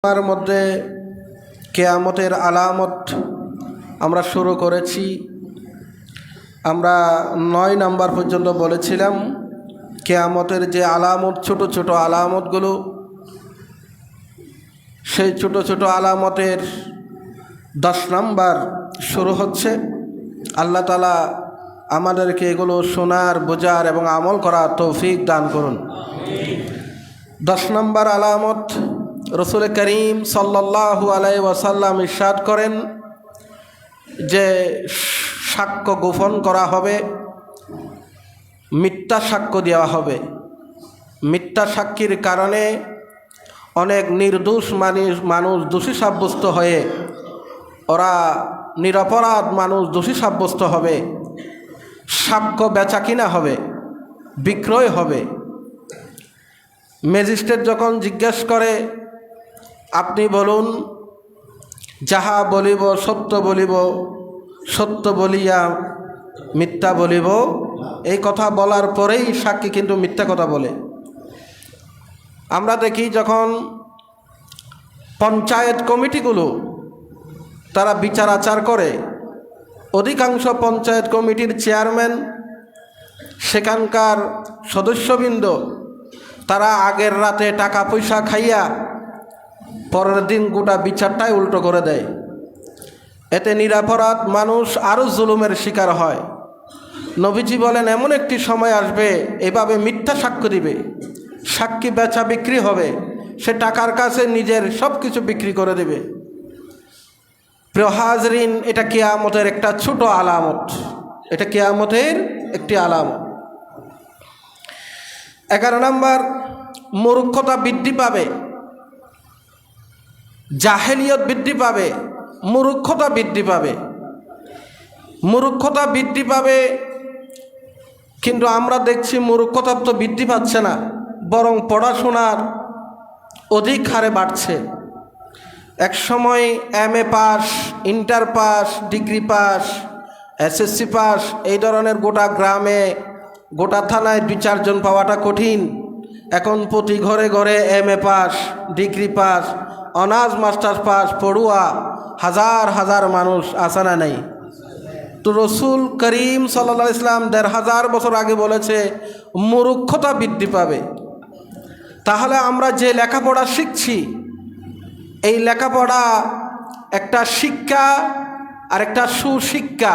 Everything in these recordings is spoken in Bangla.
তার মধ্যে কিয়ামতের আলামত আমরা শুরু করেছি। আমরা 9 নাম্বার পর্যন্ত বলেছিলাম। কিয়ামতের যে আলামত, ছোট ছোট আলামতগুলো, সেই ছোট ছোট আলামতের 10 নাম্বার শুরু হচ্ছে। আল্লাহ তাআলা আমাদেরকে এগুলো শোনার, বোঝার এবং আমল করার তৌফিক দান করুন। 10 নাম্বার আলামত, রসুল করিম সাল্লাল্লাহু আলাইহি ওয়াসাল্লাম ইরশাদ করেন যে সাক্ষ্য গোপন করা হবে, মিথ্যা সাক্ষ্য দেওয়া হবে। মিথ্যা সাক্ষীর কারণে অনেক নির্দোষ মানুষ দোষী সাব্যস্ত হয়ে, ওরা নিরপরাধ মানুষ দোষী সাব্যস্ত হবে। সাক্ষ্য বেচা কিনা হবে, বিক্রয় হবে। ম্যাজিস্ট্রেট যখন জিজ্ঞেস করে, আপনি বলুন, যাহা বলিব সত্য বলিব, সত্য বলিয়া মিথ্যা বলিব, এই কথা বলার পরেই সাক্ষী কিন্তু মিথ্যা কথা বলে। আমরা দেখি যখন পঞ্চায়েত কমিটিগুলো তারা বিচার আচার করে, অধিকাংশ পঞ্চায়েত কমিটির চেয়ারম্যান, সেখানকার সদস্যবৃন্দ, তারা আগের রাতে টাকা পয়সা খাইয়া পরের দিন গোটা বিচারটাই উল্টো করে দেয়। এতে নিরপরাধ মানুষ আরও জুলুমের শিকার হয়। নবীজি বলেন, এমন একটি সময় আসবে এভাবে মিথ্যা সাক্ষ্য দিবে, সাক্ষী বেচা বিক্রি হবে, সে টাকার কাছে নিজের সব কিছু বিক্রি করে দেবে। প্রিয় হাজরিন, এটা কিয়ামতের একটা ছোট আলামত, এটা কিয়ামতের একটি আলামত। 11 নাম্বার, মূর্খতা বৃদ্ধি পাবে, জাহেলিয়ত বৃদ্ধি পাবে, মূর্খতা বৃদ্ধি পাবে। মূর্খতা বৃদ্ধি পাবে, কিন্তু আমরা দেখছি মূর্খতা তো বৃদ্ধি পাচ্ছে না, বরং পড়াশোনার অধিক হারে বাড়ছে। এক সময় MA pass, inter pass, degree pass, SSC pass, এই ধরনের গোটা গ্রামে, গোটা থানায় 2-4 জন পাওয়াটা কঠিন। এখন প্রতি ঘরে ঘরে MA pass, degree pass, honours masters pass পড়ুয়া হাজার হাজার মানুষ আছে না নেই? তো রসুল করিম সাল্লাল্লাহু আলাইহি ওয়াসাল্লাম 1500 বছর আগে বলেছে মূর্খতা বৃদ্ধি পাবে। তাহলে আমরা যে লেখাপড়া শিখছি, এই লেখাপড়া একটা শিক্ষা আর একটা সুশিক্ষা।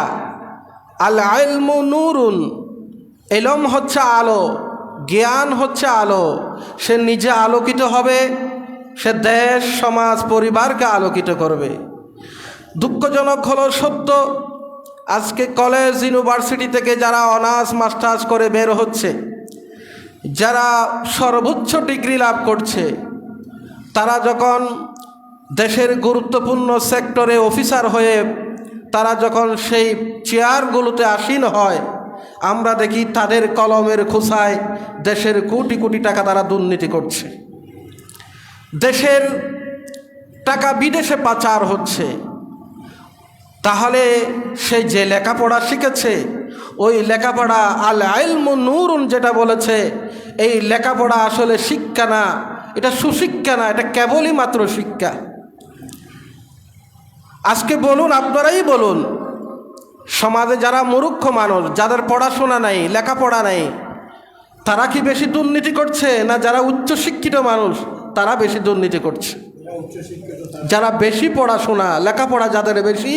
আল ইলমু নূরুন, ইলম হচ্ছে আলো, জ্ঞান হচ্ছে আলো। সে নিজে আলোকিত হবে, সে দেশ, সমাজ, পরিবারকে আলোকিত করবে। দুঃখজনক হলো সত্য, আজকে কলেজ ইউনিভার্সিটি থেকে যারা অনার্স মাস্টার্স করে বের হচ্ছে, যারা সর্বোচ্চ ডিগ্রি লাভ করছে, তারা যখন দেশের গুরুত্বপূর্ণ সেক্টরে অফিসার হয়ে তারা যখন সেই চেয়ারগুলোতে আসীন হয়, আমরা দেখি তাদের কলমের খোঁচায় দেশের কোটি কোটি টাকা তারা দুর্নীতি করছে। দেশের টাকা বিদেশে পাচার হচ্ছে। তাহলে সে যে লেখাপড়া শিখেছে, ওই লেখাপড়া আল ইলমু নূরুন যেটা বলেছে, এই লেখাপড়া আসলে শিক্ষা না, এটা সুশিক্ষা না, এটা কেবলই মাত্র শিক্ষা। আজকে বলুন, আপনারাই বলুন, সমাজে যারা মূর্খ মানুষ, যাদের পড়াশোনা নাই, লেখাপড়া নাই, তারা কি বেশি দুর্নীতি করছে, না যারা উচ্চশিক্ষিত মানুষ তারা বেশি দুর্নীতি করছে? যারা বেশি পড়াশোনা, লেখাপড়া যাদের বেশি,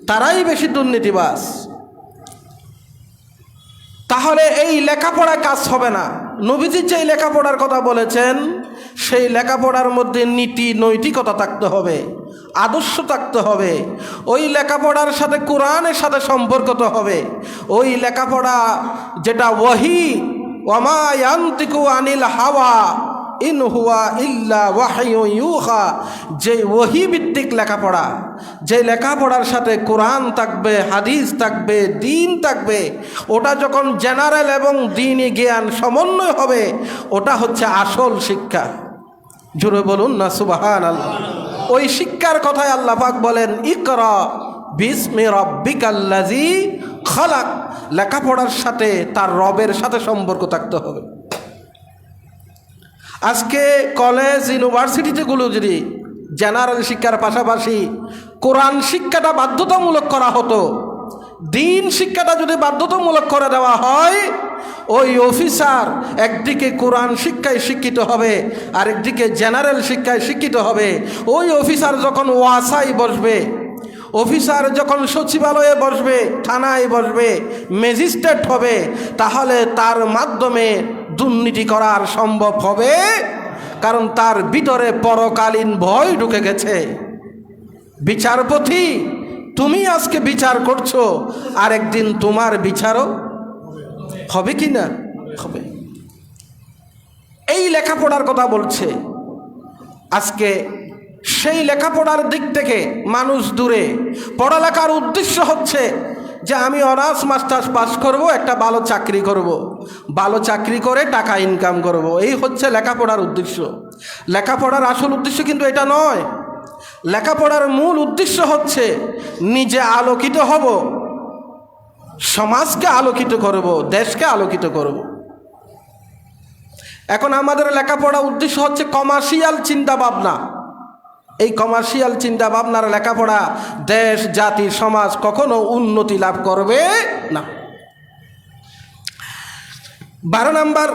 তারাই বেশি দুর্নীতিবাজ। তাহলে এই লেখাপড়ায় কাজ হবে না। নবীজি যে লেখাপড়ার কথা বলেছেন, সেই লেখাপড়ার মধ্যে নীতি নৈতিকতা থাকতে হবে, আদর্শ থাকতে হবে। ওই লেখাপড়ার সাথে কোরআনের সাথে সম্পর্কিত হবে। ওই লেখাপড়া যেটা ওয়াহি, ওয়ামা ইয়ানতিকু আনিল হাওয়া ইন হুয়া ইল্লা ওয়াহয়ু ইউহা, যে ওয়াহি ভিত্তিক লেখাপড়া, যে লেখাপড়ার সাথে কোরআন থাকবে, হাদিস থাকবে, দিন থাকবে, ওটা যখন জেনারেল এবং দিনী জ্ঞান সমন্বয় হবে, ওটা হচ্ছে আসল শিক্ষা। জোরে বলুন না সুবহানাল্লাহ। ওই শিক্ষার কথায় আল্লাহ পাক বলেন, ইকরা বিসমি রাব্বিকাল্লাযী খালাক। লেখাপড়ার সাথে তার রবের সাথে সম্পর্ক থাকতে হবে। আজকে কলেজ ইউনিভার্সিটিগুলো যদি জেনারেল শিক্ষার পাশাপাশি কোরআন শিক্ষাটা বাধ্যতামূলক করা হতো, দিন শিক্ষাটা যদি বাধ্যতামূলক করে দেওয়া হয়, ওই অফিসার একদিকে কোরআন শিক্ষায় শিক্ষিত হবে, আরেকদিকে জেনারেল শিক্ষায় শিক্ষিত হবে। ওই অফিসার যখন ওয়াসায় বসবে, অফিসার যখন সচিবালয়ে বসবে, থানায় বসবে, ম্যাজিস্ট্রেট হবে, তাহলে তার মাধ্যমে দুর্নীতি করার সম্ভব হবে, কারণ তার ভিতরে পরকালীন ভয় ঢুকে গেছে। বিচারপতি, তুমি আজকে বিচার করছো, আরেকদিন তোমার বিচারও হবে কি না? হবে। এই লেখাপড়ার কথা বলছে। আজকে সেই লেখাপড়ার দিক থেকে মানুষ দূরে। পড়ালেখার উদ্দেশ্য হচ্ছে যে আমি অনার্স মাস্টার্স পাস করব, একটা ভালো চাকরি করব, ভালো চাকরি করে টাকা ইনকাম করব, এই হচ্ছে লেখাপড়ার উদ্দেশ্য। লেখাপড়ার আসল উদ্দেশ্য কিন্তু এটা নয়। লেখাপড়ার মূল উদ্দেশ্য হচ্ছে নিজে আলোকিত হব, সমাজকে আলোকিত করব, দেশকে আলোকিত করব। এখন আমাদের লেখাপড়ার উদ্দেশ্য হচ্ছে কমার্শিয়াল চিন্তা ভাবনা। এই কমার্শিয়াল চিন্তা ভাবনার লেখাপড়া দেশ, জাতি, সমাজ কখনো উন্নতি লাভ করবে না। 12 নাম্বার,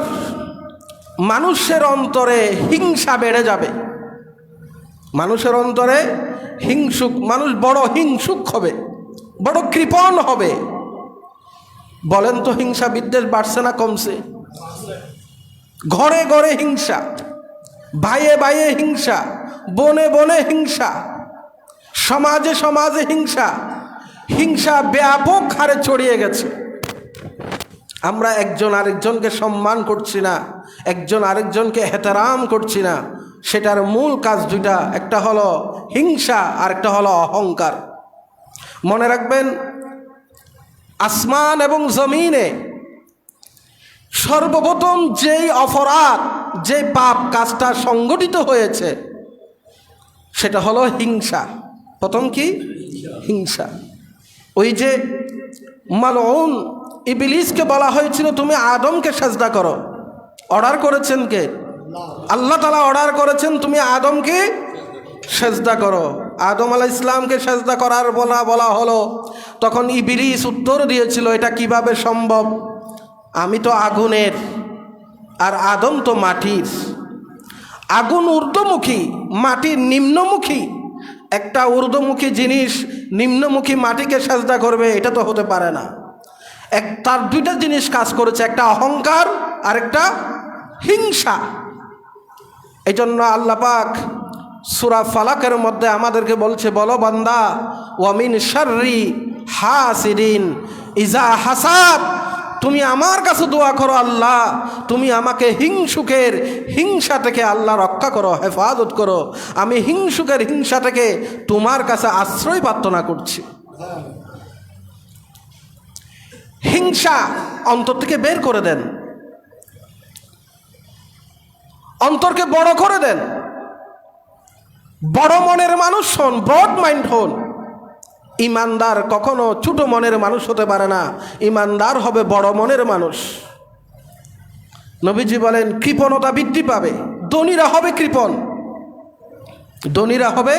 মানুষের অন্তরে হিংসা বেড়ে যাবে। মানুষের অন্তরে হিংসুক, মানুষ বড় হিংসুক হবে, বড় কৃপণ হবে। বলেন তো, হিংসা বিদ্বেষ বাড়ছে না কমছে? ঘরে ঘরে হিংসা, ভাইয়ে ভাইয়ে হিংসা, বনে বনে হিংসা, সমাজে সমাজে হিংসা। হিংসা ব্যাপক হারে ছড়িয়ে গেছে। আমরা একজন আরেকজনকে সম্মান করছি না, একজন আরেকজনকে এহতেরাম করছি না। সেটার মূল কাজ দুইটা, একটা হলো হিংসা আর একটা হলো অহংকার। মনে রাখবেন, আসমান এবং জমিনে সর্বপ্রথম যেই অপরাধ, যে পাপ কাজটা সংগঠিত হয়েছে, সেটা হলো হিংসা। প্রথম কি? হিংসা। ওই যে মালউন ইবলিসকে বলা হয়েছিল তুমি আদমকে সাজদা করো, অর্ডার করেছেন কে? আল্লাহ তাআলা অর্ডার করেছেন তুমি আদমকে সাজদা করো। আদম আলাইহিস সালামকে সাজদা করার বলা হলো, তখন ইবলিস উত্তর দিয়েছিল এটা কিভাবে সম্ভব, আমি তো আগুনের আর আদম তো মাটির। আগুন ঊর্ধ্বমুখী, মাটি নিম্নমুখী। একটা ঊর্ধ্বমুখী জিনিস নিম্নমুখী মাটিকে সাজদা করবে, এটা তো হতে পারে না। তার দুইটা জিনিস কাজ করেছে, একটা অহংকার আর একটা হিংসা। এই জন্য আল্লাহ পাক সূরা ফালাকের মধ্যে আমাদেরকে বলছে, বলো বান্দা, ওয়ামিন শাররি হাসিদিন ইজা হাসাদ, তুমি আমার কাছে দোয়া করো আল্লাহ, তুমি আমাকে হিংসুকের হিংসা থেকে আল্লাহ রক্ষা করো, হেফাজত করো। আমি হিংসুকের হিংসা থেকে তোমার কাছে আশ্রয় প্রার্থনা করছি। হিংসা অন্তর থেকে বের করে দেন, অন্তরকে বড় করে দেন। বড় মনের মানুষ হন, ব্রড মাইন্ড হন। ইমানদার কখনো ছোট মনের মানুষ হতে পারে না, ইমানদার হবে বড় মনের মানুষ। নবীজি বলেন কৃপণতা বৃদ্ধি পাবে, ধনীরা হবে কৃপণ, ধনীরা হবে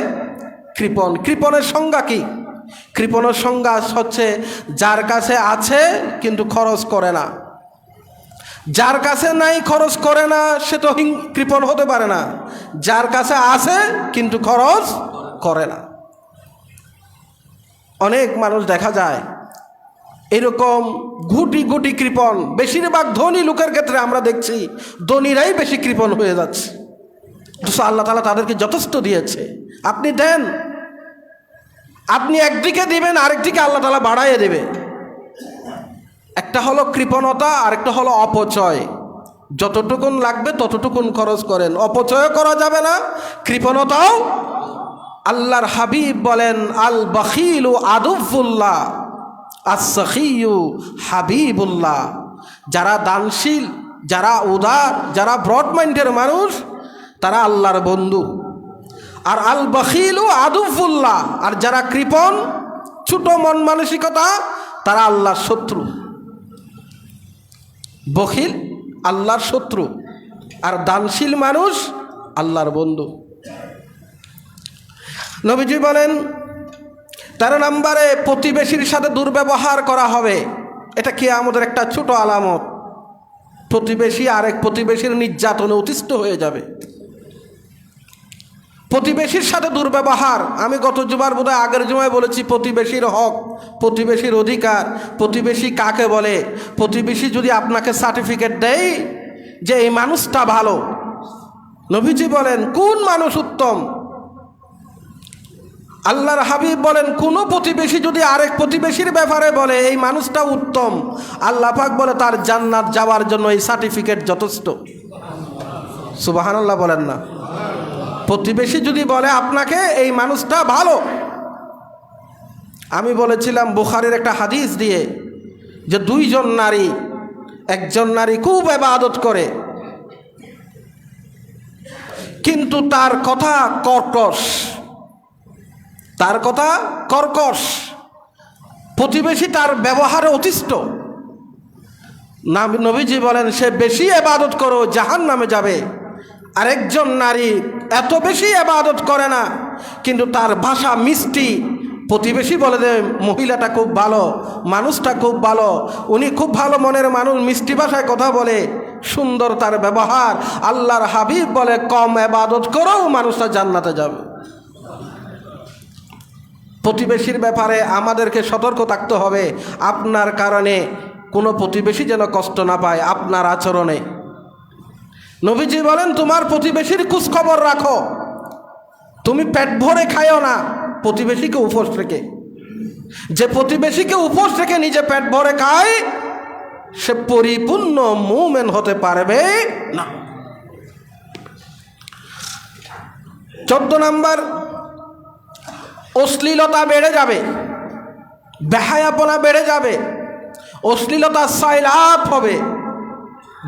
কৃপণ। কৃপণের সংজ্ঞা কি? কৃপণের সংজ্ঞা হচ্ছে যার কাছে আছে কিন্তু খরচ করে না। যার কাছে নাই খরচ করে না, সে তো কৃপণ হতে পারে না। যার কাছে আছে কিন্তু খরচ করে না। অনেক মানুষ দেখা যায় এরকম গুটি গুটি কৃপণ। বেশিরভাগ ধনী লোকের ক্ষেত্রে আমরা দেখছি ধনীরাই বেশি কৃপণ হয়ে যাচ্ছে। আল্লাহ তাআলা তাদেরকে যথেষ্ট দিয়েছে, আপনি দেন। আপনি একদিকে দিবেন, আরেকদিকে আল্লাহ তাআলা বাড়াইয়ে দেবে। একটা হলো কৃপণতা, আরেকটা হলো অপচয়। যতটুকুন লাগবে ততটুকুন খরচ করেন, অপচয় করা যাবে না, কৃপণতাও। আল্লাহর হাবিব বলেন আল বখিলু আদুফুল্লাহ আস-সাখিয়ু হাবিবুল্লাহ। যারা দানশীল, যারা উদার, যারা ব্রড মাইন্ডের মানুষ, তারা আল্লাহর বন্ধু। আর আল বখিলু আদুফুল্লাহ, আর যারা কৃপণ, ছোট মন মানসিকতা, তারা আল্লাহর শত্রু। বখিল আল্লাহর শত্রু, আর দানশীল মানুষ আল্লাহর বন্ধু। নবীজি বলেন 13 নম্বরে প্রতিবেশীর সাথে দুর্ব্যবহার করা হবে। এটা কিয়ামতের একটা ছোট আলামত। প্রতিবেশী আরেক প্রতিবেশীর নির্যাতনে অতিষ্ঠ হয়ে যাবে। প্রতিবেশীর সাথে দুর্ব্যবহার, আমি গত জুমার বোধহয় আগের জুমায় বলেছি, প্রতিবেশীর হক, প্রতিবেশীর অধিকার। প্রতিবেশী কাকে বলে? প্রতিবেশী যদি আপনাকে সার্টিফিকেট দেয় যে এই মানুষটা ভালো, নবীজি বলেন কোন মানুষ উত্তম? আল্লাহর হাবিব বলেন কোন প্রতিবেশী যদি আরেক প্রতিবেশীর ব্যাপারে বলে এই মানুষটা উত্তম, আল্লাহ পাক বলে তার জান্নাত যাওয়ার জন্য এই সার্টিফিকেট যথেষ্ট। সুবহানাল্লাহ বলেন না? প্রতিবেশী যদি বলে আপনাকে এই মানুষটা ভালো। আমি বলেছিলাম বুখারীর একটা হাদিস দিয়ে যে 2 জন নারী, একজন নারী খুব ইবাদত করে কিন্তু তার কথা কর্কশ, তার কথা কর্কশ, প্রতিবেশী তার ব্যবহারে অতিষ্ঠ। নবীজি বলেন সে বেশি ইবাদত করো জাহান্নামে যাবে। আরেকজন নারী এত বেশি ইবাদত করে না কিন্তু তার ভাষা মিষ্টি, প্রতিবেশী বলে যে মহিলাটা খুব ভালো, মানুষটা খুব ভালো, উনি খুব ভালো মনের মানুষ, মিষ্টি ভাষায় কথা বলে, সুন্দর তার ব্যবহার। আল্লাহর হাবিব বলে কম ইবাদত করেও মানুষটা জান্নাতে যাবে। প্রতিবেশীর ব্যাপারে আমাদেরকে সতর্ক থাকতে হবে। আপনার কারণে কোনো প্রতিবেশী যেন কষ্ট না পায় আপনার আচরণে। নবীজি বলেন তোমার প্রতিবেশীর খোঁজখবর রাখো, তুমি পেট ভরে খায়ও না প্রতিবেশীকে উপোস রেখে। যে প্রতিবেশীকে উপোস রেখে নিজে পেট ভরে খায় সে পরিপূর্ণ মুমিন হতে পারবে না। 14 নম্বর, অশ্লীলতা বেড়ে যাবে, বেহায়াপনা বেড়ে যাবে, অশ্লীলতার সাইলাপ হবে,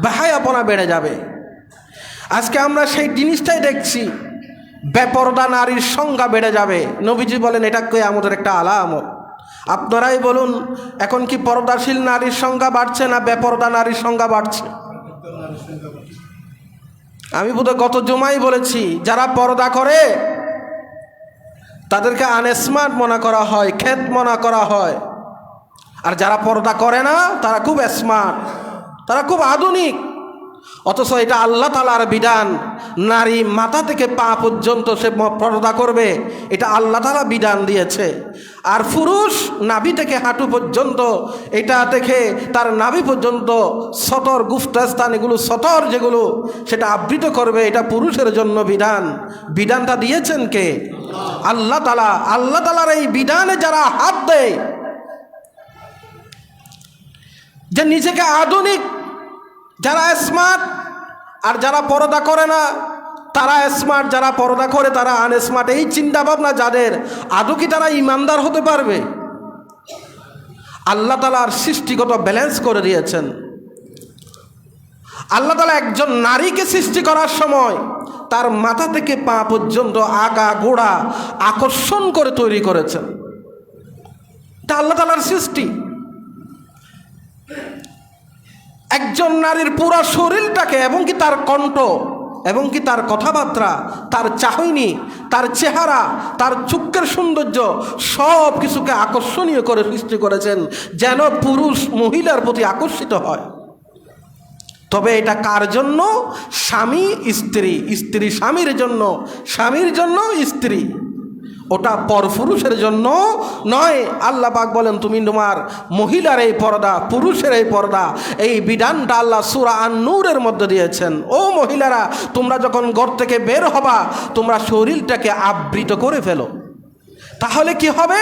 বেহায়াপনা বেড়ে যাবে। আজকে আমরা সেই জিনিসটাই দেখছি, বেপরদা নারীর সংখ্যা বেড়ে যাবে। নবীজি বলেন এটা কিয়ামতের একটা আলামত। আপনারাই বলুন এখন কি পর্দাশীল নারীর সংখ্যা বাড়ছে না বেপরদা নারীর সংখ্যা বাড়ছে? আমি বোধহয় গত জুমাই বলেছি যারা পর্দা করে তাদেরকে আনস্মার্ট মনে করা হয়, খেত মনে করা হয়, আর যারা পর্দা করে না তারা খুব স্মার্ট, তারা খুব আধুনিক। অথচ এটা আল্লাহ তাআলার বিধান, নারী মাথা থেকে পা পর্যন্ত সে পর্দা করবে, এটা আল্লাহ তাআলা বিধান দিয়েছে। আর পুরুষ নাভি থেকে হাঁটু পর্যন্ত, এটা থেকে তার নাভি পর্যন্ত সতর গুপ্তস্থান, এগুলো সতর যেগুলো সেটা আবৃত করবে, এটা পুরুষের জন্য বিধান। বিধানটা দিয়েছেন কে? আল্লাহ তাআলা। আল্লাহ তাআলার এই বিধানে যারা হাত দেয়, যে নিজেকে আধুনিক, যারা স্মার্ট, আর যারা পর্দা করে না তারা স্মার্ট, যারা পর্দা করে তারা আনস্মার্ট, এই চিন্তা ভাবনা যাদের, আদৌ কি তারা ইমানদার হতে পারবে? আল্লাহ তাআলার সৃষ্টিগত ব্যালেন্স করে দিয়েছেন। আল্লাহ তাআলা একজন নারীকে সৃষ্টি করার সময় তার মাথা থেকে পা পর্যন্ত আগা গোড়া আকর্ষণ করে তৈরি করেছেন। এটা আল্লাহ তাআলার সৃষ্টি। একজন নারীর পুরো শরীরটাকে, এবং কি তার কণ্ঠ, এবং কি তার কথাবার্তা, তার চাহনি, তার চেহারা, তার চোখের সৌন্দর্য, সব কিছুকে আকর্ষণীয় করে সৃষ্টি করেছেন যেন পুরুষ মহিলার প্রতি আকর্ষিত হয়। তবে এটা কার জন্য? স্বামী স্ত্রী, স্ত্রী স্বামীর জন্য, স্বামীর জন্য স্ত্রী, ওটা পরপুরুষের জন্য নয়। আল্লাহ পাক বলেন তুমি তোমার মহিলার এই পর্দা, পুরুষের এই পর্দা, এই বিধানটা আল্লাহ সূরা আন-নূরের মধ্যে দিয়েছেন। ও মহিলারা, তোমরা যখন ঘর থেকে বের হবা তোমরা শরীরটাকে আবৃত করে ফেলো, তাহলে কি হবে?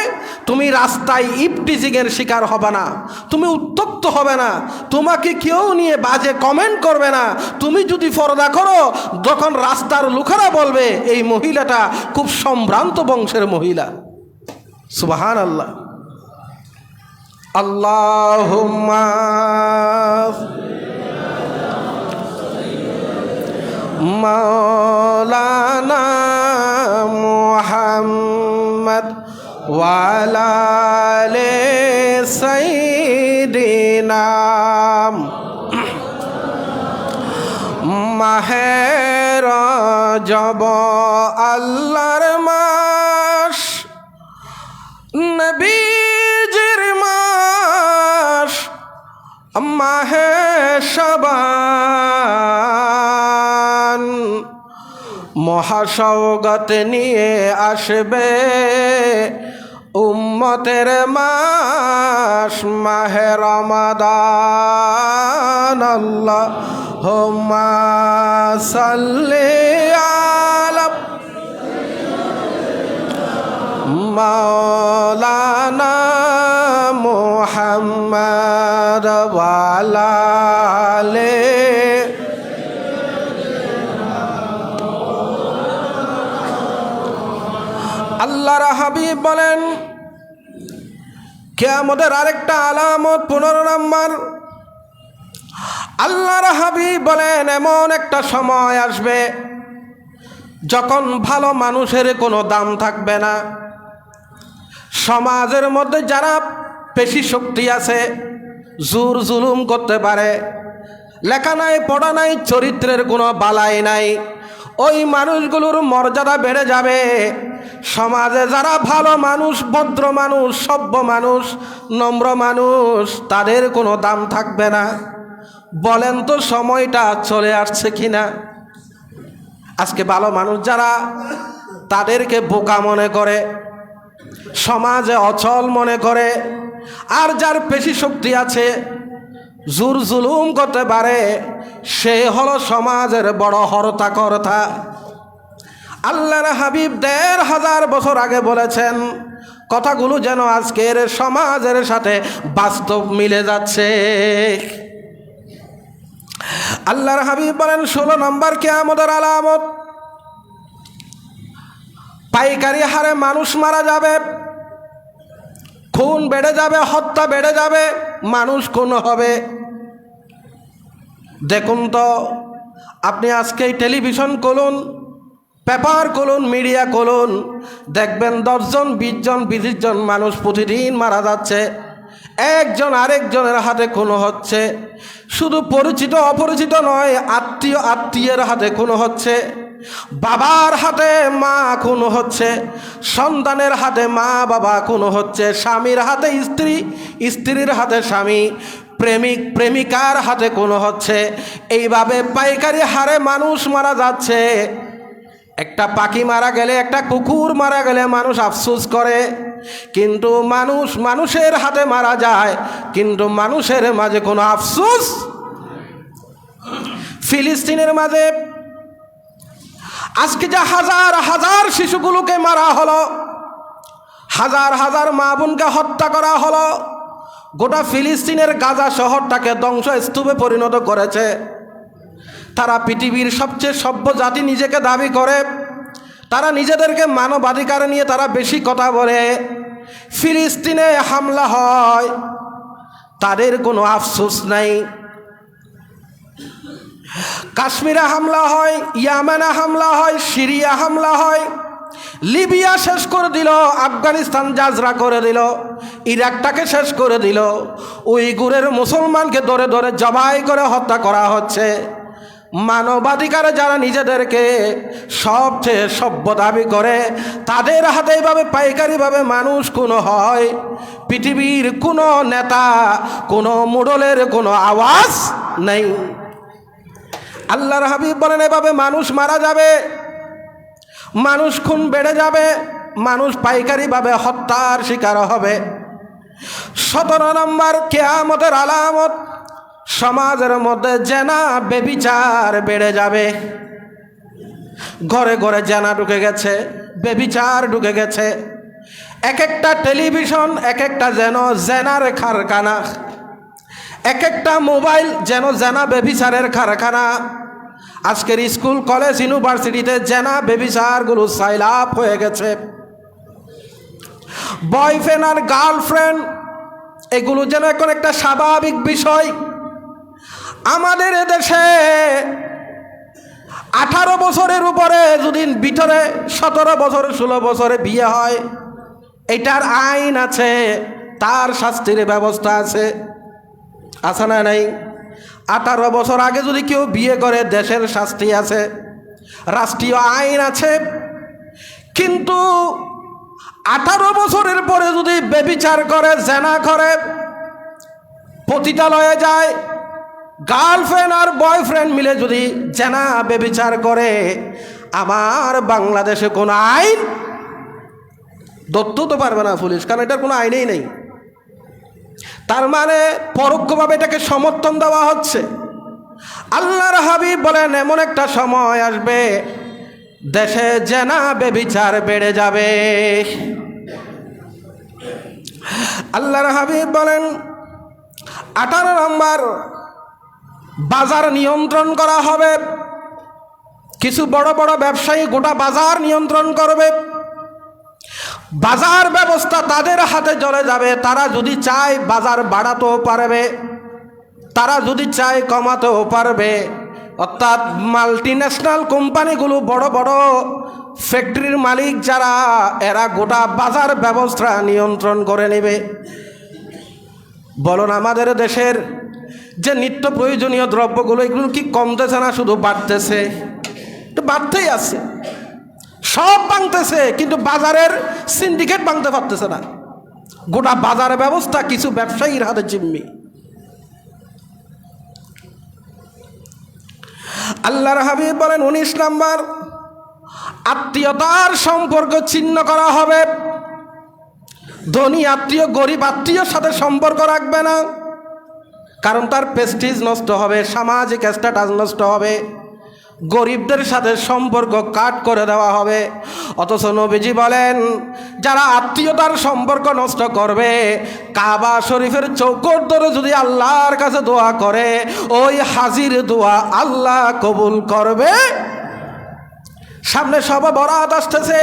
তুমি রাস্তায় ইফটিজিংয়ের শিকার হবে না, তুমি উত্তক্ত হবে না, তোমাকে কেউ নিয়ে বাজে কমেন্ট করবে না। তুমি যদি পর্দা করো তখন রাস্তার লোকেরা বলবে এই মহিলাটা খুব সম্ভ্রান্ত বংশের মহিলা। সুবহানাল্লাহ। আল্লাহুম্মা মাওলানা মুহাম্মদ ওয়া আলা আলি সাইয়্যিদিনা। মাহে রজব আল্লাহর মাস, মাহে শাবান মহাসৌগত নিয়ে আসবে উম্মতের মাস মাহে রমাদান। আল্লাহুম্মা সাল্লি আলা মাওলানা মুহাম্মদ ওয়া আলা আলি আল্লাহর হাবিব বলেন, কিয়ামতের আরেকটা আলামত 15 নম্বর। আল্লাহর হাবিব বলেন, এমন একটা সময় আসবে যখন ভালো মানুষের কোনো দাম থাকবে না। সমাজের মধ্যে যারা পেশি শক্তি আছে, জোর জুলুম করতে পারে, লেখা নাই পড়া নাই, চরিত্রের কোনো বালাই নাই, ওই মানুষগুলোর মর্যাদা বেড়ে যাবে। সমাজে যারা ভালো মানুষ, ভদ্র মানুষ, সভ্য মানুষ, নম্র মানুষ, তাদের কোনো দাম থাকবে না। বলেন তো সময়টা চলে আসছে কিনা? আজকে ভালো মানুষ যারা, তাদেরকে বোকা মনে করে, সমাজে অচল মনে করে। আর যার পেশি শক্তি আছে, জোর জুলুম করতে পারে, সে হলো সমাজের বড় হর্তা। আল্লাহর হাবিব 1500 বছর আগে বলেছেন, কথাগুলো যেন আজকের সমাজের সাথে বাস্তব মিলে যাচ্ছে। আল্লাহর হাবিব বলেন, 16 নম্বর কিয়ামতের আলামত, পাইকারি হারে মানুষ মারা যাবে, খুন বেড়ে যাবে, হত্যা বেড়ে যাবে, মানুষ খুন হবে। দেখুন তো, আপনি আজকে টেলিভিশন খুলুন, পেপার খুলুন, মিডিয়া খুলুন, দেখবেন 10 জন 20 জন 20 জন মানুষ প্রতিদিন মারা যাচ্ছে। একজন আরেকজনের হাতে খুন হচ্ছে। শুধু পরিচিত অপরিচিত নয়, আত্মীয়ের হাতে খুন হচ্ছে, বাবার হাতে মা খুন হচ্ছে, সন্তানের হাতে মা বাবা খুন হচ্ছে, স্বামীর হাতে স্ত্রী, স্ত্রীর হাতে স্বামী, প্রেমিক প্রেমিকার হাতে খুন হচ্ছে। এইভাবে পাইকারি হারে মানুষ মারা যাচ্ছে। একটা পাখি মারা গেলে, একটা কুকুর মারা গেলে মানুষ আফসোস করে, কিন্তু মানুষের হাতে মারা যায়, কিন্তু মানুষের মাঝে কোনো আফসোস। ফিলিস্তিনের মাঝে আজকে যে হাজার হাজার শিশুগুলোকে মারা হলো, হাজার হাজার মা বোনকে হত্যা করা হলো, গোটা ফিলিস্তিনের গাজা শহরটাকে ধ্বংসস্তূপে পরিণত করেছে। তারা পৃথিবীর সবচেয়ে সভ্য জাতি নিজেকে দাবি করে, তারা নিজেদেরকে মানবাধিকার নিয়ে তারা বেশি কথা বলে। ফিলিস্তিনে হামলা হয়, তাদের কোনো আফসোস নাই। কাশ্মীরে হামলা হয়, ইয়ামেনে হামলা হয়, সিরিয়া হামলা হয়, লিবিয়া শেষ করে দিল, আফগানিস্তান জাজরা করে দিল, ইরাকটাকে শেষ করে দিল, উইগুরের মুসলমানকে ধরে ধরে জবাই করে হত্যা করা হচ্ছে। মানবাধিকারে যারা নিজেদেরকে সবচেয়ে সভ্য দাবি করে, তাদের হাতে এইভাবে পাইকারিভাবে মানুষ কোনো হয়। পৃথিবীর কোনো নেতা, কোনো মোড়লের কোনো আওয়াজ নেই। আল্লাহর হাবিব বলেন, এভাবে মানুষ মারা যাবে, মানুষ খুন বেড়ে যাবে, মানুষ পাইকারিভাবে হত্যার শিকার হবে। 17 নম্বর কিয়ামতের আলামত, সমাজের মধ্যে জেনা বেবিচার বেড়ে যাবে। ঘরে ঘরে জেনা ঢুকে গেছে, বেবিচার ঢুকে গেছে। এক একটা টেলিভিশন এক একটা যেন জেনার কারখানা, এক একটা মোবাইল যেন জেনা বেবিচারের কারখানা। আজকের স্কুল কলেজ ইউনিভার্সিটিতে জেনা বেবিচারগুলো সাইলাপ হয়ে গেছে। বয়ফ্রেন্ড আর গার্লফ্রেন্ড, এগুলো যেন এখন একটা স্বাভাবিক বিষয়। আমাদের এদেশে 18 বছরের উপরে যদি ভিতরে 17 বছরে 16 বছরে বিয়ে হয়, এটার আইন আছে, তার শাস্তির ব্যবস্থা আছে, আছে না নাই? 18 বছর আগে যদি কেউ বিয়ে করে, দেশের শাস্তি আছে, রাষ্ট্রীয় আইন আছে। কিন্তু 18 বছরের পরে যদি ব্যভিচার করে, জেনা করে, পতিতালয়ে যায়, গার্লফ্রেন্ড আর বয়ফ্রেন্ড মিলে যদি জেনা ব্যভিচার করে, আমার বাংলাদেশে কোনো আইন ধরতেও তো পারবে না পুলিশ, কারণ এটার কোনো আইনেই নেই। তার মানে পরোক্ষভাবে এটাকে সমর্থন দেওয়া হচ্ছে। আল্লাহর হাবিব বলেন এমন একটা সময় আসবে দেশে জেনা ব্যভিচার বেড়ে যাবে। আল্লাহর হাবিব বলেন 18 নম্বর, বাজার নিয়ন্ত্রণ করা হবে। কিছু বড় বড় ব্যবসায়ী গোটা বাজার নিয়ন্ত্রণ করবে। বাজার ব্যবস্থা তাদের হাতে চলে যাবে। তারা যদি চায় বাজার বাড়াতেও পারবে, তারা যদি চায় কমাতেও পারবে। অর্থাৎ মাল্টিন্যাশনাল কোম্পানিগুলো, বড় বড় ফ্যাক্টরির মালিক যারা, এরা গোটা বাজার ব্যবস্থা নিয়ন্ত্রণ করে নেবে। বলুন, আমাদের দেশের যে নিত্য প্রয়োজনীয় দ্রব্যগুলো, এগুলো কি কমতেছে না শুধু বাড়তেছে? তো বাড়তেই আছে, সব ভাঙতেছে, কিন্তু বাজারের সিন্ডিকেট ভাঙতে পারতেছে না। গোটা বাজার ব্যবস্থা কিছু ব্যবসায়ীর হাতে জিম্মি। আল্লাহর হাবিব বলেন 19 নম্বর, আত্মীয়তার সম্পর্ক ছিন্ন করা হবে। ধনী আত্মীয় গরিব আত্মীয়র সাথে সম্পর্ক রাখবে না, কারণ তার প্রেস্টিজ নষ্ট হবে, সামাজিক স্ট্যাটাস নষ্ট হবে। গরিবদের সাথে সম্পর্ক কাট করে দেওয়া হবে। অথচ নবীজি বলেন যারা আত্মীয়তার সম্পর্ক নষ্ট করবে, কাবা শরীফের চৌকট ধরে যদি আল্লাহর কাছে দোয়া করে, ওই হাজির দোয়া আল্লাহ কবুল করবে। সামনে শবে বরাত আসতেছে।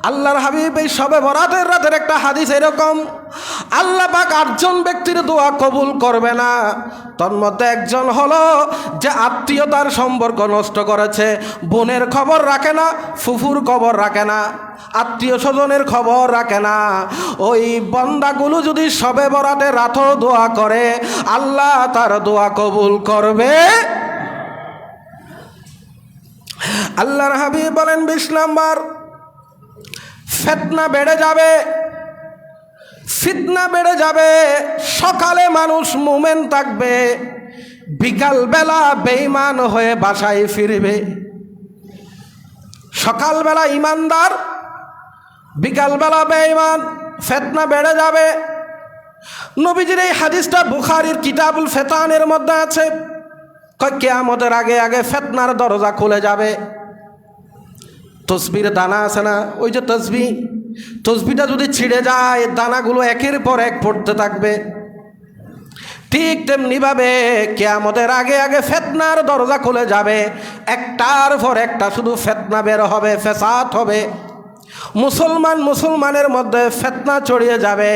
আল্লাহর হাবিব এই শবে বরাতের রাতের একটা হাদিস এরকম, আল্লাহ পাক 8 জন ব্যক্তির দোয়া কবুল করবে না। তার মধ্যে একজন হলো যে আত্মীয়তার সম্পর্ক নষ্ট করেছে, বোনের খবর রাখে না, ফুফুর খবর রাখে না, আত্মীয় স্বজনের খবর রাখে না। ওই বান্দাগুলো যদি শবে বরাতের রাতও দোয়া করে, আল্লাহ তার দোয়া কবুল করবে। আল্লাহর হাবিব বলেন 20 নম্বর, ফিতনা বেড়ে যাবে। ফিতনা বেড়ে যাবে। সকালে মানুষ মুমিন থাকবে, বিকালবেলা বেঈমান হয়ে বাসায় ফিরবে। সকালবেলা ইমানদার, বিকালবেলা বেঈমান। ফিতনা বেড়ে যাবে। নবীজির এই হাদিসটা বুখারীর কিতাবুল ফিতানের মধ্যে আছে। কিয়ামতের আগে আগে ফিতনার দরজা খুলে যাবে। তসবির দানা আছে না, ওই যে তসবিটা যদি ছিঁড়ে যায়, দানাগুলো একের পর এক পড়তে থাকবে। ঠিক তেমনিভাবে কিয়ামতের আগে আগে ফিতনার দরজা খুলে যাবে। একটার পর একটা শুধু ফিতনা বের হবে, ফেসাদ হবে। মুসলমানের মধ্যে ফিতনা ছড়িয়ে যাবে,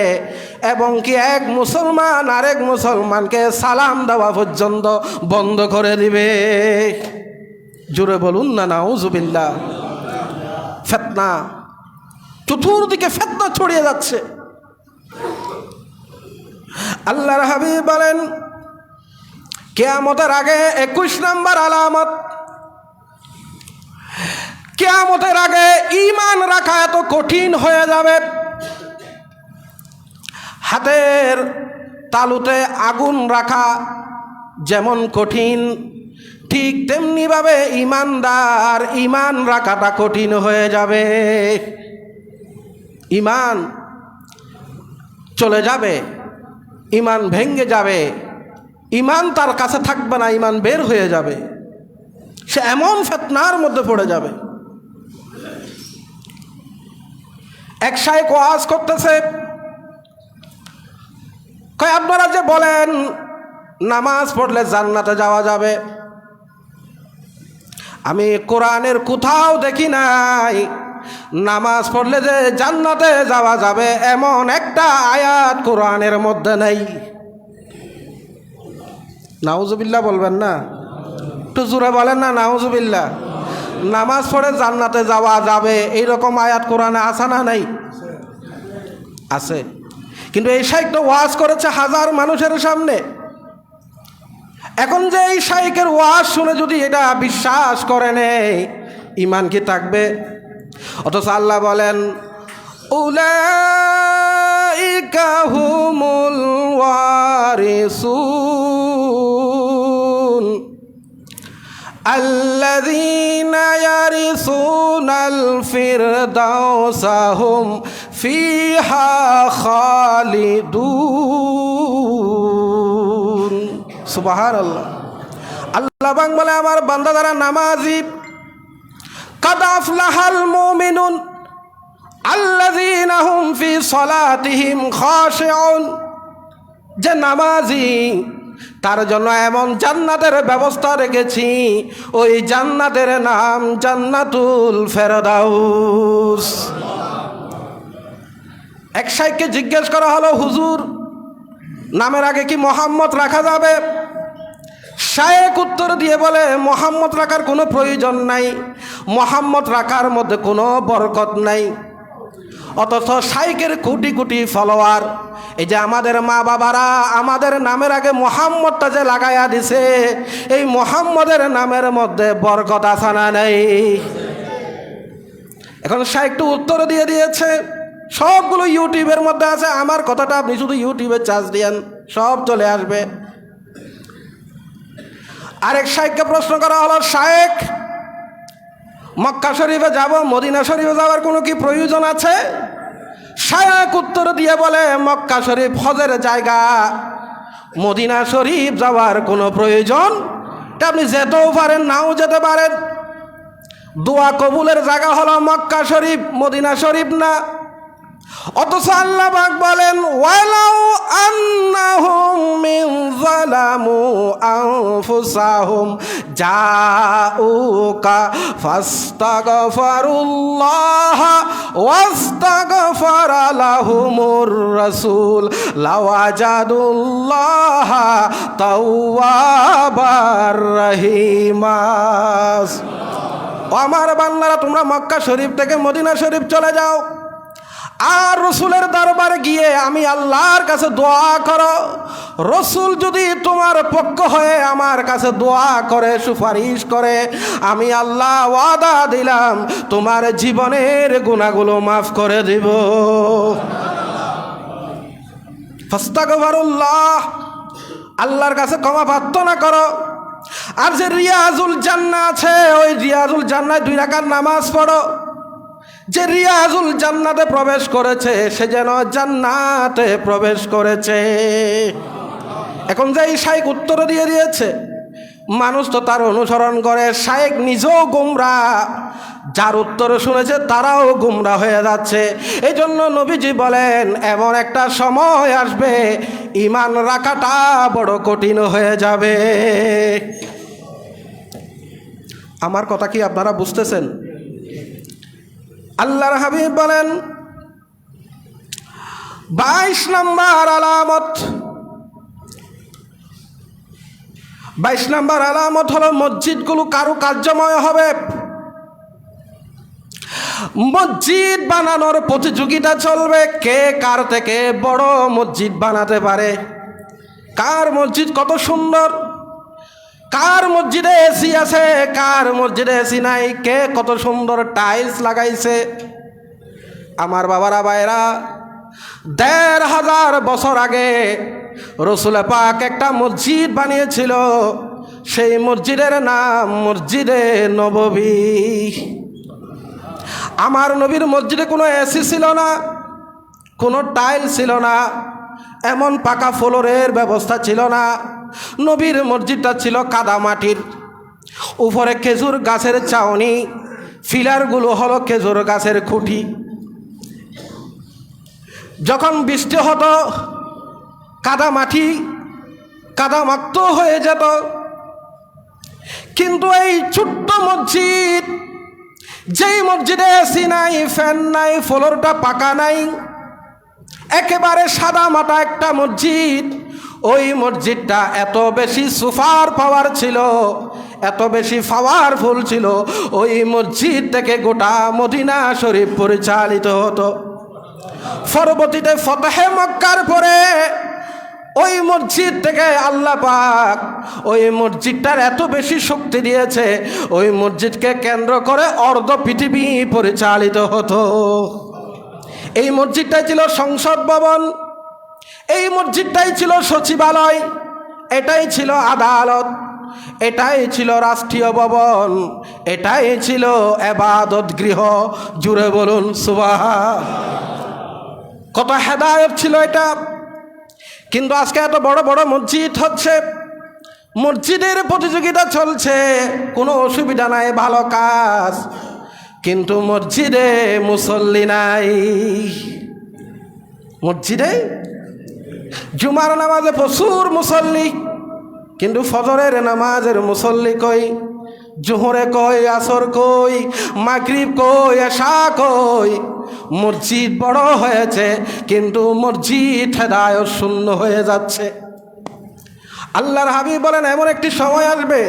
এবং কি এক মুসলমান আরেক মুসলমানকে সালাম দেওয়া পর্যন্ত বন্ধ করে দিবে। জোরে বলুন না নাউজুবিল্লাহ। ফিতনা, চতুর্দিকে ফিতনা ছড়িয়ে যাচ্ছে। আল্লাহর হাবিব বলেন কিয়ামতের আগে 21 নম্বর আলামত, কিয়ামতের আগে ঈমান রাখা এত কঠিন হয়ে যাবে, হাতের তালুতে আগুন রাখা যেমন কঠিন, ঠিক তেমনিভাবে ঈমান রাখাটা কঠিন হয়ে যাবে। ঈমান চলে যাবে, ঈমান ভেঙে যাবে, ঈমান তার কাছে থাকবে না, ঈমান বের হয়ে যাবে। সে এমন ফিতনার মধ্যে পড়ে যাবে। এক শায়েখ ওয়াজ করতেছে, কয় আপনারা যে বলেন নামাজ পড়লে জান্নাতে যাওয়া যাবে, আমি কোরআনের কোথাও দেখি নাই নামাজ পড়লে যে জান্নাতে যাওয়া যাবে এমন একটা আয়াত কোরআনের মধ্যে নেই। নাউজুবিল্লাহ বলবেন না, একটু জোরে বলেন না নাউজুবিল্লাহ। নামাজ পড়ে জান্নাতে যাওয়া যাবে এইরকম আয়াত কোরআনে আছে না? নাই, আছে। কিন্তু এই শাইখটা ওয়াজ করেছে হাজার মানুষের সামনে। এখন যে এই শাইখের ওয়াজ শুনে যদি এটা বিশ্বাস করে নেয়, ঈমান কি থাকবে? অথচ আল্লাহ বলেন উলাইকা হুমুল ওয়ারিসুন আল্লাযীনা ইয়ারিসুনাল ফিরদাউসা হুম ফিহা খালিদুন। সুবহানাল্লাহ। আল্লাহ পাক বলে, আমার বান্দা যারা নামাজি, কাদ আফলাহাল মুমিনুন আল্লাযীনা হুম ফি সলাতিহিম খাশিউন। যে নামাজি তার জন্য এমন জান্নাতের ব্যবস্থা রেখেছি, ওই জান্নাতের নাম জান্নাতুল ফেরদাউস। এক শাইখকে জিজ্ঞেস করা হলো, হুজুর নামের আগে কি মোহাম্মদ রাখা যাবে? শায়েখ উত্তর দিয়ে বলে, মোহাম্মদ রাখার কোনো প্রয়োজন নাই, মোহাম্মদ রাখার মধ্যে কোনো বরকত নাই। অথচ শাইখের কোটি কোটি ফলোয়ার, এই যে আমাদের মা বাবারা আমাদের নামের আগে মোহাম্মদটা যে লাগাইয়া দিছে, এই মোহাম্মদের নামের মধ্যে বরকত আছে না নেই? এখন শাইখটা উত্তর দিয়ে দিয়েছে, সবগুলো ইউটিউবের মধ্যে আছে, আমার কথাটা আপনি শুধু ইউটিউবে চার্জ দিয়েন, সব চলে আসবে। আরেক শাইখকে প্রশ্ন করা হলো, শাইখ মক্কা শরীফে যাব, মদিনা শরীফে যাওয়ার কোনো কি প্রয়োজন আছে? শাইখ উত্তর দিয়ে বলে, মক্কা শরীফ হজের জায়গা, মদিনা শরীফ যাওয়ার কোনো প্রয়োজন, আপনি যেতেও পারেন নাও যেতে পারেন। দোয়া কবুলের জায়গা হলো মক্কা শরীফ, মদিনা শরীফ না। অথচ আল্লাহ পাক বলেন, ওয়ালাউ আন্নাহুম মিন যালামু আনফুসাহুম জাউকা ফাস্তাগফিরুল্লাহ ওয়াস্তাগফারা লাহুমুর রাসূল লাওয়াজাদুল্লাহ তাওয়াবার রহিমা। আমার বান্দারা, তোমরা মক্কা শরীফ থেকে মদিনা শরীফ চলে যাও, আর রসুলের দরবারে গিয়ে আমি আল্লাহর কাছে দোয়া করো। রসুল যদি তোমার পক্ষ হয়ে আমার কাছে দোয়া করে, সুপারিশ করে, আমি আল্লাহ ওয়াদা দিলাম তোমার জীবনের গুনাহগুলো মাফ করে দিব। ফাস্তাগফিরুল্লাহ, আল্লাহর কাছে ক্ষমা প্রার্থনা করো। আর যে রিয়াজুল জান্নাহ আছে, ওই রিয়াজুল জান্নাহ 2 রাকাত নামাজ পড়ো। যে রিয়াজুল জান্নাতে প্রবেশ করেছে, সে যেন জান্নাতে প্রবেশ করেছে। এখন যে এই শাইখ উত্তর দিয়ে দিয়েছে, মানুষ তো তার অনুসরণ করে, শাইখ নিজেও গুমরাহ, যার উত্তর শুনেছে তারাও গুমরাহ হয়ে যাচ্ছে। এই জন্য নবীজি বলেন, এমন একটা সময় আসবে ঈমান রাখাটা বড় কঠিন হয়ে যাবে। আমার কথা কি আপনারা বুঝতেছেন? আল্লাহর হাবিব বলেন, 22 নম্বর আলামত, 22 নম্বর আলামত হলো মসজিদগুলো কারুকার্যময় হবে। মসজিদ বানানোর প্রতিযোগিতা চলবে, কে কার থেকে বড় মসজিদ বানাতে পারে, কার মসজিদ কত সুন্দর, কার মসজিদে এসি আছে, কার মসজিদে এসি নাই, কে কত সুন্দর টাইলস লাগাইছে। আমার বাবারা ভাইরা, 1500 বছর আগে রসুল পাক একটা মসজিদ বানিয়েছিল, সেই মসজিদের নাম মসজিদে নববী। আমার নবীর মসজিদে কোনো এসি ছিল না, কোনো টাইল ছিল না, এমন পাকা ফ্লোরের ব্যবস্থা ছিল না। নবীর মসজিদটা ছিল কাদা মাটির, উপরে খেজুর গাছের চাউনি, ফিলারগুলো হলো খেজুর গাছের খুঁটি। যখন বৃষ্টি হতো, কাদা মাটি কাদামাক্ত হয়ে যেত। কিন্তু এই ছোট্ট মসজিদ, যেই মসজিদে এসি নাই, ফ্যান নাই, ফ্লোরটা পাকা নাই, একেবারে সাদা মাটা একটা মসজিদ, ওই মসজিদটা এত বেশি সুপার পাওয়ার ছিল, এত বেশি পাওয়ারফুল ছিল, ওই মসজিদ থেকে গোটা মদিনা শরীফ পরিচালিত হতো। পরবর্তীতে ফতহে মক্কার পরে ওই মসজিদ থেকে আল্লাহ পাক ওই মসজিদটার এত বেশি শক্তি দিয়েছে, ওই মসজিদকে কেন্দ্র করে অর্ধ পৃথিবী পরিচালিত হতো। এই মসজিদটাই ছিল সংসদ ভবন, এই মসজিদটাই ছিল সচিবালয়, এটাই ছিল আদালত, এটাই ছিল রাষ্ট্রীয় ভবন, এটাই ছিল ইবাদত গৃহ। জুড়ে বলুন সুবহান। কত হেদায়েত ছিল এটা। কিন্তু আজকে এত বড় বড় মসজিদ হচ্ছে, মসজিদের প্রতিযোগিতা চলছে, কোনো অসুবিধা নাই, ভালো কাজ। কিন্তু মসজিদে মুসল্লি নাই। মসজিদে জুমার নামাজে প্রচুর মুসল্লি, কিন্তু ফজরের নামাজের মুসল্লি কই, জোহরে কই, আসর কই, মাগরিব কই, এশা কই। মসজিদ বড় হয়েছে কিন্তু মসজিদ হেদায়েত শূন্য হয়ে যাচ্ছে। আল্লাহর হাবিব বলেন এমন একটি সময় আসবে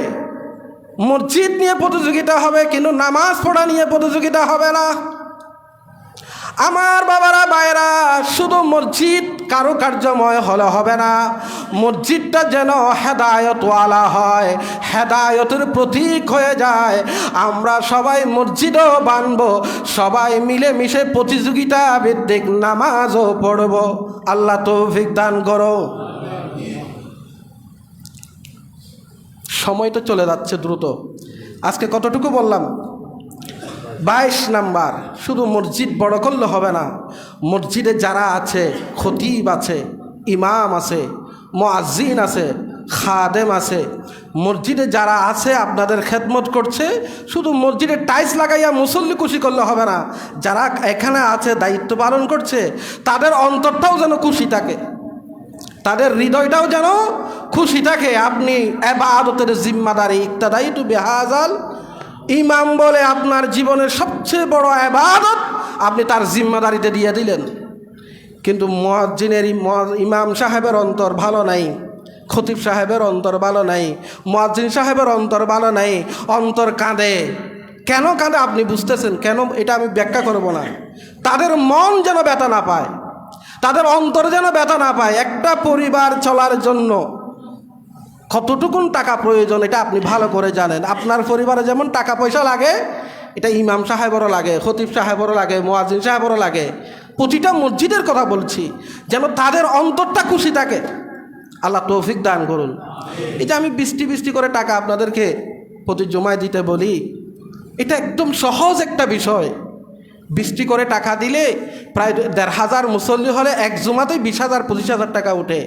মসজিদ নিয়ে প্রতিযোগিতা হবে কিন্তু নামাজ পড়া নিয়ে প্রতিযোগিতা হবে না। আমার বাবারা ভাইরা, শুধু মসজিদ কারুকার্যময় হলে হবে না, মসজিদটা যেন হেদায়েতওয়ালা হয়, হেদায়েতের প্রতীক হয়ে যায়। আমরা সবাই মসজিদও বানবো, সবাই মিলেমিশে প্রতিযোগিতা ভিত্তিক নামাজও পড়ব। আল্লাহ তৌফিক দান করো। সময় তো চলে যাচ্ছে দ্রুত। আজকে কতটুকু বললাম? 22 নাম্বার। শুধু মসজিদ বড় করলে হবে না, মসজিদে যারা আছে, খতিব আছে, ইমাম আছে, মুয়াজ্জিন আছে, খাদেম আছে, মসজিদে যারা আছে আপনাদের খেদমত করছে, শুধু মসজিদে টাইলস লাগাইয়া মুসল্লি খুশি করলে হবে না, যারা এখানে আছে দায়িত্ব পালন করছে তাদের অন্তরটাও যেন খুশি থাকে, তাদের হৃদয়টাও যেন খুশি থাকে। আপনি ইবাদতের জিম্মাদারি ইক্তাদাইতু বিহাযাল ইমাম বলে আপনার জীবনের সবচেয়ে বড় ইবাদত আপনি তার জিম্মাদারিতে দিয়ে দিলেন। কিন্তু মুয়াজ্জিনের ইমাম সাহেবের অন্তর ভালো নাই, খতিব সাহেবের অন্তর ভালো নাই, মুয়াজ্জিন সাহেবের অন্তর ভালো নাই, অন্তর কাঁদে। কেন কাঁদে আপনি বুঝতেছেন কেন? এটা আমি ব্যাখ্যা করব না। তাদের মন যেন ব্যথা না পায়, তাদের অন্তর যেন ব্যথা না পায়। একটা পরিবার চলার জন্য কতটুকুন টাকা প্রয়োজন এটা আপনি ভালো করে জানেন। আপনার পরিবারে যেমন টাকা পয়সা লাগে, এটা ইমাম সাহেবেরও লাগে, খতিব সাহেবেরও লাগে, মুয়াজ্জিন সাহেবেরও লাগে। প্রতিটা মসজিদের কথা বলছি, যেন তাদের অন্তরটা খুশি থাকে। আল্লাহ তৌফিক দান করুন। এটা আমি বৃষ্টি করে টাকা আপনাদেরকে প্রতি জমায় দিতে বলি, এটা একদম সহজ একটা বিষয়। বৃষ্টি করে টাকা দিলে প্রায় ১,৫০০ মুসল্লি হলে এক জুমাতেই ২০,০০০ ২৫,০০০ টাকা উঠে।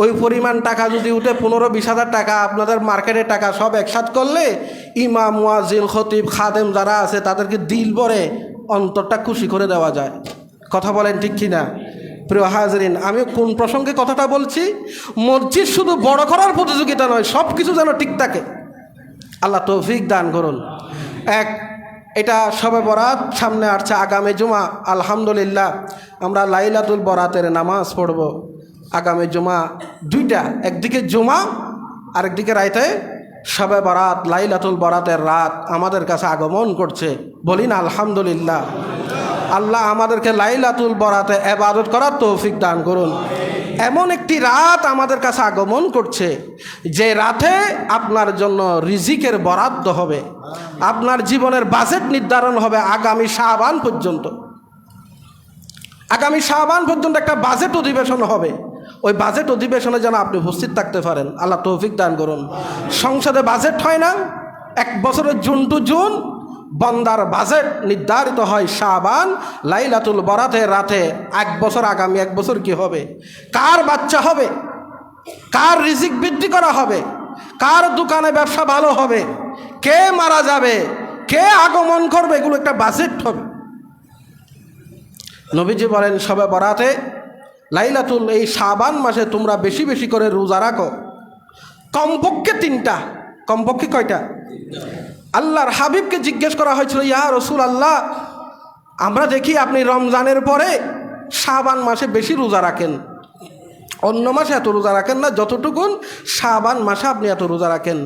ওই পরিমাণ টাকা যদি উঠে ১৫-২০,০০০ টাকা আপনাদের মার্কেটের টাকা সব একসাথ করলে ইমাম, মুয়াজ্জিন, খতিব, খাদেম যারা আছে তাদেরকে দিল ভরে অন্তরটা খুশি করে দেওয়া যায়। কথা বলেন ঠিক কিনা? প্রিয় হাজরিন, আমি কোন প্রসঙ্গে কথাটা বলছি? মসজিদ শুধু বড় করার প্রতিযোগিতা নয়, সব কিছু যেন ঠিক থাকে। আল্লাহ তৌফিক দান করুন। এটা শবে বরাত সামনে আসছে, আগামী জুমা। আলহামদুলিল্লাহ আমরা লাইলাতুল বরাতের নামাজ পড়ব আগামী জুমা। দুইটা, একদিকে জুমা আরেকদিকে রাইতে শবে বরাত, লাইলাতুল বরাতের রাত আমাদের কাছে আগমন করছে। বলি না আলহামদুলিল্লাহ। আল্লাহ আমাদেরকে লাইলাতুল বরাতে ইবাদত করার তৌফিক দান করুন। এমন একটি রাত আমাদের কাছে আগমন করছে যে রাতে আপনার জন্য রিজিকের বরাদ্দ হবে, আপনার জীবনের বাজেট নির্ধারণ হবে আগামী শাবান পর্যন্ত। আগামী শাবান পর্যন্ত একটা বাজেট অধিবেশন হবে। ওই বাজেট অধিবেশনে যেন আপনি উপস্থিত থাকতে পারেন। আল্লাহ তৌফিক দান করুন। সংসদে বাজেট হয় না, এক বছরের জুন টু জুন বন্দার বাজেট নির্ধারিত হয় শাবান লাইলাতুল বরাতের রাতে। এক বছর, আগামী এক বছর কি হবে, কার বাচ্চা হবে, কার রিজিক বৃদ্ধি করা হবে, কার দোকানে ব্যবসা ভালো হবে, কে মারা যাবে, কে আগমন করবে, এগুলো একটা বাজেট হবে। নবীজি বলেন শবে বরাতে লাইলাতুল এই শাবান মাসে তোমরা বেশি বেশি করে রোজা রাখো, কমপক্ষে 3টা। কমপক্ষে কয়টা? আল্লাহর হাবিবকে জিজ্ঞেস করা হয়েছিল, ইয়া রাসূলুল্লাহ, আমরা দেখি আপনি রমজানের পরে শাবান মাসে বেশি রোজা রাখেন, অন্য মাসে এত রোজা রাখেন না যতটুকুন শাবান মাসে আপনি এত রোজা রাখেন।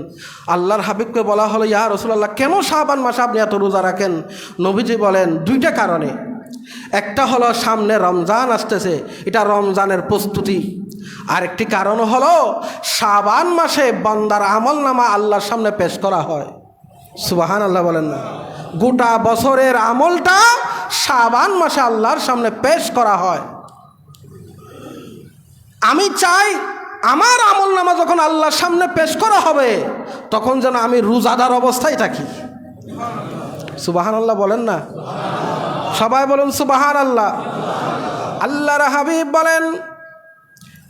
আল্লাহর হাবিবকে বলা হলো, ইয়া রাসূলুল্লাহ, কেন শাবান মাসে আপনি এত রোজা রাখেন? নবীজি বলেন 2টা কারণে। একটা হলো সামনে রমজান আসতেছে, এটা রমজানের প্রস্তুতি। আরেকটি কারণ হলো শাবান মাসে বান্দার আমলনামা আল্লাহর সামনে পেশ করা হয়। সুবহানাল্লাহ বলেন না? গোটা বছরের আমলটা শাবান মাসে আল্লাহর সামনে পেশ করা হয়। আমি চাই আমার আমল নামা যখন আল্লাহর সামনে পেশ করা হবে তখন যেন আমি রোজাদার অবস্থায় থাকি। সুবহানাল্লাহ বলেন না, সবাই বলুন সুবহানাল্লাহ। আল্লাহর হাবিব বলেন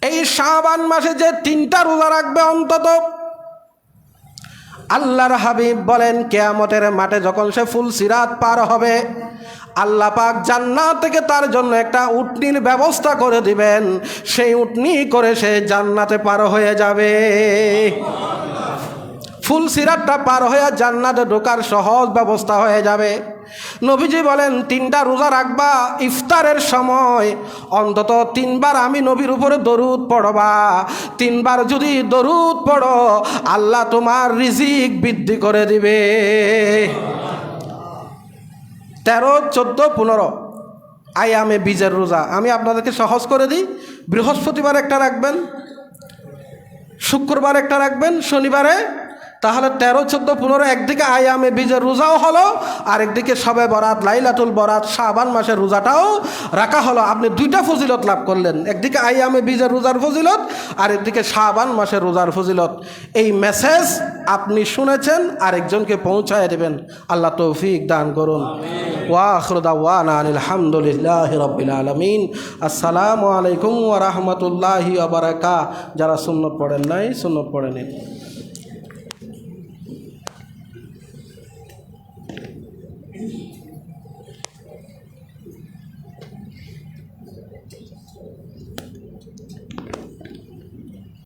এই শাবান মাসে যে 3টা রোজা রাখবে অন্তত, আল্লাহর হাবিব বলেন কিয়ামতের মাঠে যখন সে ফুল সিরাত পার হবে আল্লাহ পাক জান্নাত থেকে তার জন্য একটা উটনির ব্যবস্থা করে দিবেন, সেই উটনি করে সে জান্নাতে পার হয়ে যাবে। ফুল সিরাতটা পার হয়ে জান্নাতে ঢোকার সহজ ব্যবস্থা হয়ে যাবে। নবীজি বলেন 3টা রোজা রাখবা, ইফতারের সময় অন্তত 3বার আমি নবীর উপরে দরুদ পড়বা। 3বার যদি দরুদ পড়ো আল্লাহ তোমার রিজিক বৃদ্ধি করে দিবে। 13, 14, 15 আয়ামে বীজের রোজা আমি আপনাদেরকে সহজ করে দিই। বৃহস্পতিবার একটা রাখবেন, শুক্রবার একটা রাখবেন, শনিবারে, তাহলে 13, 14, 15 একদিকে আয়ামে বীজের রোজাও হলো, আর একদিকে শবে বরাত, লাইলাতুল বরাত, শাবান মাসের রোজাটাও রাখা হলো। আপনি 2টা ফজিলত লাভ করলেন, একদিকে আয়ামে বীজের রোজার ফজিলত আর একদিকে শাবান মাসের রোজার ফজিলত। এই মেসেজ আপনি শুনেছেন, আরেকজনকে পৌঁছায় দেবেন। আল্লাহ তৌফিক দান করুন। ওয়া আখিরু দাওয়ানা আনিল হামদুলিল্লাহি রাব্বিল আলামিন। আসসালামু আলাইকুম ওয়া রাহমাতুল্লাহি ওয়া বারাকাতুহু। যারা সুন্নত পড়েন নাই সুন্নত পড়ে নিন।